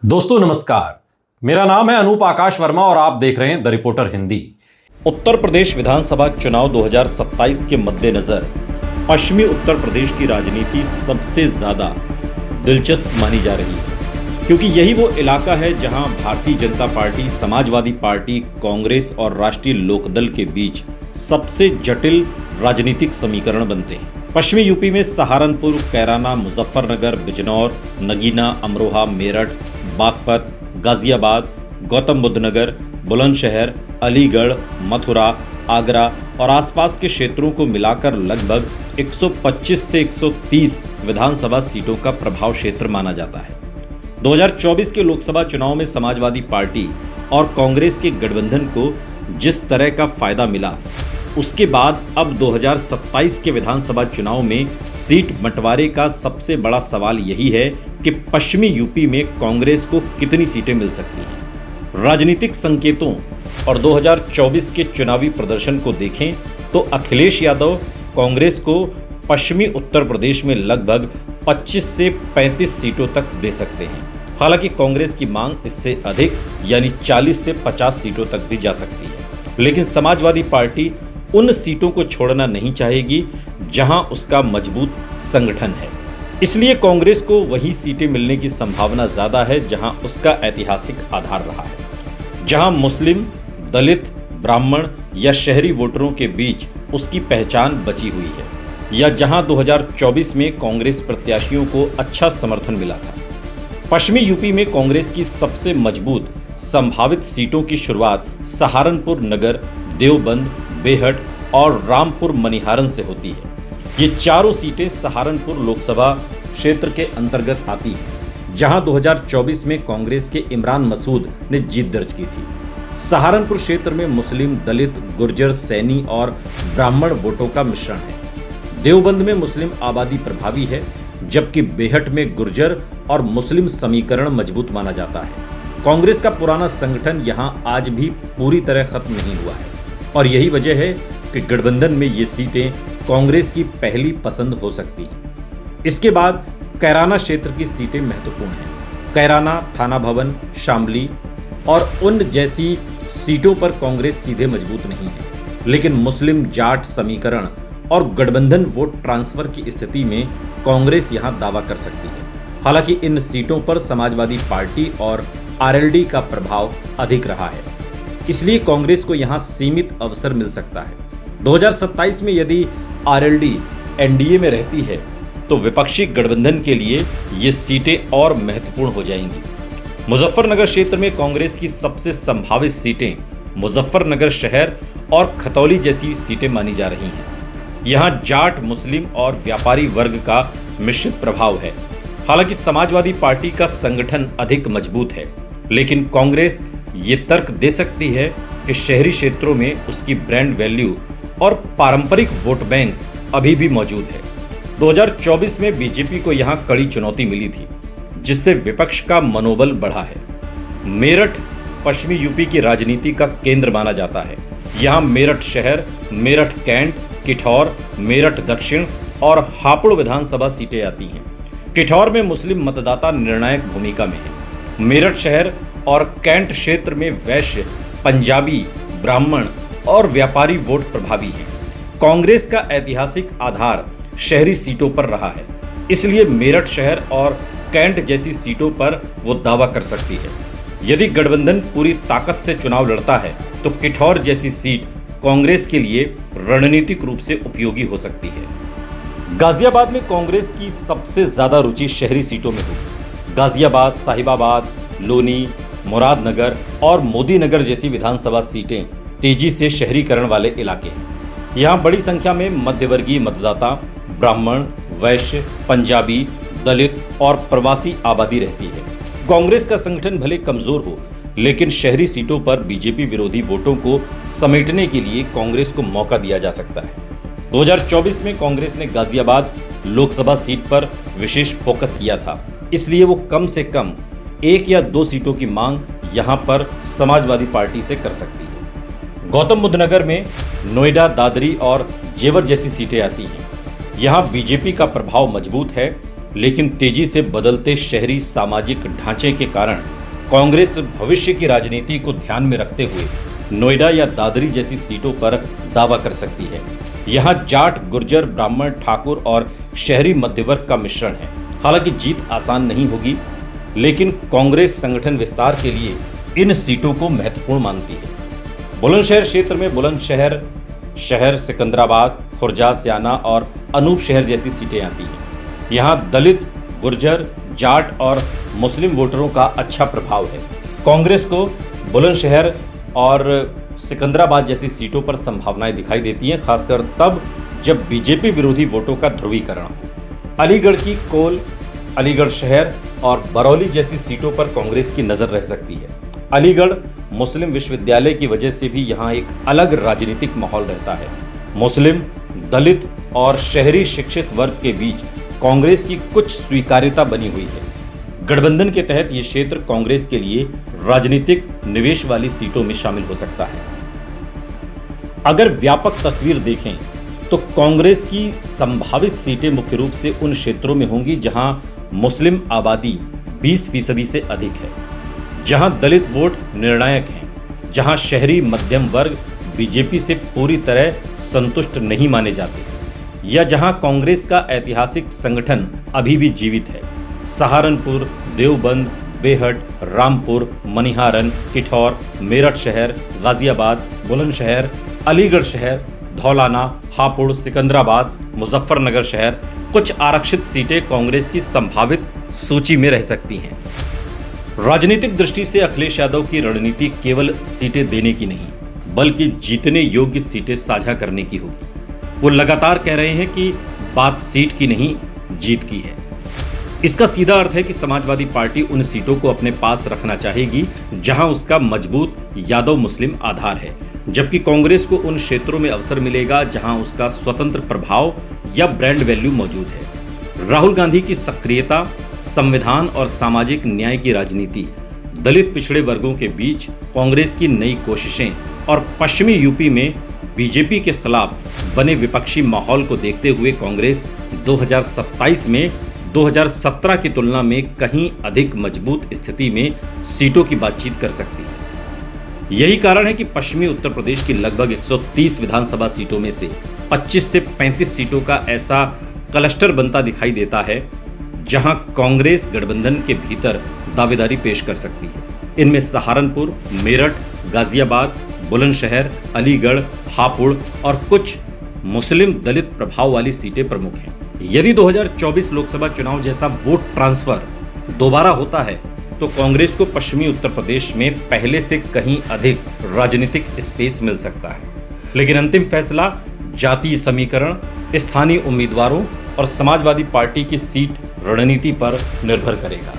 दोस्तों नमस्कार, मेरा नाम है अनूप आकाश वर्मा और आप देख रहे हैं द रिपोर्टर हिंदी। उत्तर प्रदेश विधानसभा चुनाव 2027 के मद्देनजर पश्चिमी उत्तर प्रदेश की राजनीति सबसे ज्यादा दिलचस्प मानी जा रही है, क्योंकि यही वो इलाका है जहां भारतीय जनता पार्टी, समाजवादी पार्टी, कांग्रेस और राष्ट्रीय लोकदल के बीच सबसे जटिल राजनीतिक समीकरण बनते हैं। पश्चिमी यूपी में सहारनपुर, कैराना, मुजफ्फरनगर, बिजनौर, नगीना, अमरोहा, मेरठ, बागपत, गाजियाबाद, गौतम बुद्ध नगर, बुलंदशहर, अलीगढ़, मथुरा, आगरा और आसपास के क्षेत्रों को मिलाकर लगभग 125 से 130 विधानसभा सीटों का प्रभाव क्षेत्र माना जाता है। 2024 के लोकसभा चुनाव में समाजवादी पार्टी और कांग्रेस के गठबंधन को जिस तरह का फायदा मिला, उसके बाद अब 2027 के विधानसभा चुनाव में सीट बंटवारे का सबसे बड़ा सवाल यही है कि पश्चिमी यूपी में कांग्रेस को कितनी सीटें मिल सकती हैं। राजनीतिक संकेतों और 2024 के चुनावी प्रदर्शन को देखें तो अखिलेश यादव कांग्रेस को पश्चिमी उत्तर प्रदेश में लगभग 25 से 35 सीटों तक दे सकते हैं। हालांकि कांग्रेस की मांग इससे अधिक यानी 40 से 50 सीटों तक भी जा सकती है, लेकिन समाजवादी पार्टी उन सीटों को छोड़ना नहीं चाहेगी जहां उसका मजबूत संगठन है। इसलिए कांग्रेस को वही सीटें मिलने की संभावना ज्यादा है जहां उसका ऐतिहासिक आधार रहा है, जहां मुस्लिम, दलित, ब्राह्मण या शहरी वोटरों के बीच उसकी पहचान बची हुई है, या जहां 2024 में कांग्रेस प्रत्याशियों को अच्छा समर्थन मिला था। पश्चिमी यूपी में कांग्रेस की सबसे मजबूत संभावित सीटों की शुरुआत सहारनपुर नगर, देवबंद, बेहट और रामपुर मनिहारन से होती है। ये चारों सीटें सहारनपुर लोकसभा क्षेत्र के अंतर्गत आती हैं, जहां 2024 में कांग्रेस के इमरान मसूद ने जीत दर्ज की थी। सहारनपुर क्षेत्र में मुस्लिम, दलित, गुर्जर, सैनी और ब्राह्मण वोटों का मिश्रण है। देवबंद में मुस्लिम आबादी प्रभावी है, जबकि बेहट में गुर्जर और मुस्लिम समीकरण मजबूत माना जाता है। कांग्रेस का पुराना संगठन यहां आज भी पूरी तरह खत्म नहीं हुआ है और यही वजह है कि गठबंधन में ये सीटें कांग्रेस की पहली पसंद हो सकती हैं। इसके बाद कैराना क्षेत्र की सीटें महत्वपूर्ण हैं। कैराना, थाना भवन, शामली और उन जैसी सीटों पर कांग्रेस सीधे मजबूत नहीं है, लेकिन मुस्लिम जाट समीकरण और गठबंधन वोट ट्रांसफर की स्थिति में कांग्रेस यहां दावा कर सकती है। हालांकि इन सीटों पर समाजवादी पार्टी और आरएलडी का प्रभाव अधिक रहा है, इसलिए कांग्रेस को यहां सीमित अवसर मिल सकता है। 2027 में यदि आरएलडी एनडीए में रहती है तो विपक्षी गठबंधन के लिए ये सीटें और महत्वपूर्ण हो जाएंगी। मुजफ्फरनगर क्षेत्र में कांग्रेस की सबसे संभावित सीटें मुजफ्फरनगर शहर और खतौली जैसी सीटें मानी जा रही हैं। यहां जाट, मुस्लिम और व्यापारी वर्ग का मिश्रित प्रभाव है। हालांकि समाजवादी पार्टी का संगठन अधिक मजबूत है, लेकिन कांग्रेस ये तर्क दे सकती है कि शहरी क्षेत्रों में उसकी ब्रांड वैल्यू और पारंपरिक वोट बैंक अभी भी मौजूद है। 2024 में बीजेपी को यहां कड़ी चुनौती मिली थी, जिससे विपक्ष का मनोबल बढ़ा है। मेरठ पश्चिमी यूपी की राजनीति का केंद्र माना जाता है। यहां मेरठ शहर, मेरठ कैंट, किठौर, मेरठ दक्षिण और हापुड़ विधानसभा सीटें आती हैं। किठौर में मुस्लिम मतदाता निर्णायक भूमिका में है। मेरठ शहर और कैंट क्षेत्र में वैश्य, पंजाबी, ब्राह्मण और व्यापारी वोट प्रभावी हैं। कांग्रेस का ऐतिहासिक आधार शहरी सीटों पर रहा है, इसलिए मेरठ शहर और कैंट जैसी सीटों पर वो दावा कर सकती है। यदि गठबंधन पूरी ताकत से चुनाव लड़ता है तो किठौर जैसी सीट कांग्रेस के लिए रणनीतिक रूप से उपयोगी हो सकती है। गाजियाबाद में कांग्रेस की सबसे ज्यादा रुचि शहरी सीटों में होगी। गाजियाबाद, साहिबाबाद, लोनी, मुरादनगर और मोदीनगर जैसी विधानसभा सीटें तेजी से शहरीकरण वाले इलाके हैं। यहाँ बड़ी संख्या में मध्यवर्गीय मतदाता, ब्राह्मण, वैश्य, पंजाबी, दलित और प्रवासी आबादी रहती है। कांग्रेस का संगठन भले कमजोर हो, लेकिन शहरी सीटों पर बीजेपी विरोधी वोटों को समेटने के लिए कांग्रेस को मौका दिया जा सकता है। 2024 में कांग्रेस ने गाजियाबाद लोकसभा सीट पर विशेष फोकस किया था, इसलिए वो कम से कम 1 या 2 सीटों की मांग यहां पर समाजवादी पार्टी से कर सकती है। गौतम बुद्ध नगर में नोएडा, दादरी और जेवर जैसी सीटें आती हैं। यहां बीजेपी का प्रभाव मजबूत है, लेकिन तेजी से बदलते शहरी सामाजिक ढांचे के कारण कांग्रेस भविष्य की राजनीति को ध्यान में रखते हुए नोएडा या दादरी जैसी सीटों पर दावा कर सकती है। यहाँ जाट, गुर्जर, ब्राह्मण, ठाकुर और शहरी मध्यवर्ग का मिश्रण है। हालांकि जीत आसान नहीं होगी, लेकिन कांग्रेस संगठन विस्तार के लिए इन सीटों को महत्वपूर्ण मानती है। बुलंदशहर क्षेत्र में बुलंदशहर शहर, सिकंदराबाद, खुर्जा, स्याना और अनूप शहर जैसी सीटें आती हैं। यहाँ दलित, गुर्जर, जाट और मुस्लिम वोटरों का अच्छा प्रभाव है। कांग्रेस को बुलंदशहर और सिकंदराबाद जैसी सीटों पर संभावनाएं दिखाई देती हैं, खासकर तब जब बीजेपी विरोधी वोटों का ध्रुवीकरण हो। अलीगढ़ की कोल, अलीगढ़ शहर और बरौली जैसी सीटों पर कांग्रेस की नजर रह सकती है। अलीगढ़ मुस्लिम विश्वविद्यालय की वजह से भी यहाँ एक अलग राजनीतिक माहौल रहता है। मुस्लिम, दलित और शहरी शिक्षित वर्ग के बीच कांग्रेस की कुछ स्वीकार्यता बनी हुई है। गठबंधन के तहत ये क्षेत्र कांग्रेस के लिए राजनीतिक निवेश वाली सीटों में शामिल हो सकता है। अगर व्यापक तस्वीर देखें तो कांग्रेस की संभावित सीटें मुख्य रूप से उन क्षेत्रों में होंगी जहां मुस्लिम आबादी 20% से अधिक है, जहां दलित वोट निर्णायक हैं, जहां शहरी मध्यम वर्ग बीजेपी से पूरी तरह संतुष्ट नहीं माने जाते, या जहां कांग्रेस का ऐतिहासिक संगठन अभी भी जीवित है। सहारनपुर, देवबंद, बेहट, रामपुर, मनिहारन, किठौर, मेरठ शहर, गाजियाबाद, बुलंदशहर, अलीगढ़ शहर, धौलाना, हापुड़, सिकंदराबाद, मुजफ्फरनगर शहर कुछ आरक्षित सीटें कांग्रेस की संभावित सूची में रह सकती हैं। राजनीतिक दृष्टि से अखिलेश यादव की रणनीति केवल सीटें देने की नहीं, बल्कि जीतने योग्य सीटें साझा करने की होगी। वो लगातार कह रहे हैं कि बात सीट की नहीं, जीत की है। इसका सीधा अर्थ है कि समाजवादी पार्टी उन सीटों को अपने पास रखना चाहेगी जहां उसका मजबूत यादव मुस्लिम आधार है, जबकि कांग्रेस को उन क्षेत्रों में अवसर मिलेगा जहां उसका स्वतंत्र प्रभाव या ब्रांड वैल्यू मौजूद है। राहुल गांधी की सक्रियता, संविधान और सामाजिक न्याय की राजनीति, दलित पिछड़े वर्गों के बीच कांग्रेस की नई कोशिशें और पश्चिमी यूपी में बीजेपी के खिलाफ बने विपक्षी माहौल को देखते हुए कांग्रेस 2027 में 2017 की तुलना में कहीं अधिक मजबूत स्थिति में सीटों की बातचीत कर सकती है। यही कारण है कि पश्चिमी उत्तर प्रदेश की लगभग 130 विधानसभा सीटों में से 25 से 35 सीटों का ऐसा क्लस्टर बनता दिखाई देता है जहां कांग्रेस गठबंधन के भीतर दावेदारी पेश कर सकती है। इनमें सहारनपुर, मेरठ, गाजियाबाद, बुलंदशहर, अलीगढ़, हापुड़ और कुछ मुस्लिम दलित प्रभाव वाली सीटें प्रमुख हैं। यदि 2024 लोकसभा चुनाव जैसा वोट ट्रांसफर दोबारा होता है तो कांग्रेस को पश्चिमी उत्तर प्रदेश में पहले से कहीं अधिक राजनीतिक स्पेस मिल सकता है। लेकिन अंतिम फैसला जातीय समीकरण, स्थानीय उम्मीदवारों और समाजवादी पार्टी की सीट रणनीति पर निर्भर करेगा।